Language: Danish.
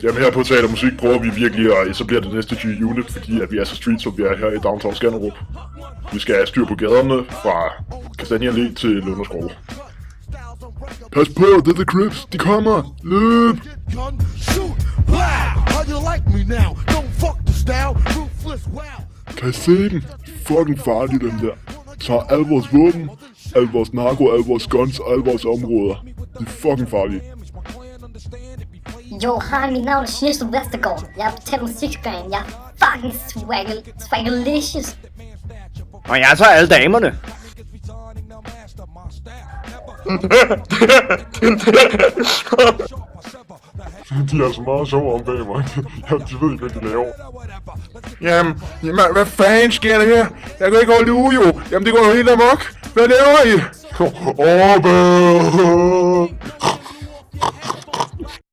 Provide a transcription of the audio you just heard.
Jamen her på Teater Musik prøver vi virkelig at etablere det næste G-Unit, fordi at vi er så street, som vi er her i Downtown Skanderup. Vi skal have styr på gaderne fra Kastanje Allé til Lunderskov. Pas på, det er The Crips, de kommer! Løb! Kan I se den? Fucking farlig den der. Tager alle vores våben, alle vores narko, alle vores guns og alle vores områder. De er fucking farlige. Jo, hej, mit navn er Shirsto Vestergaard. Jeg er på Teater Musikskræn. Jeg er fucking swaggalicious. Og jeg tager alle damerne. De er så meget sjove om bag mig. De ved ikke, hvad de laver. Jamen, hvad fanden sker der her? Jeg kan ikke holde ud, jo. Jamen, det går jo helt amok. Hvad laver I?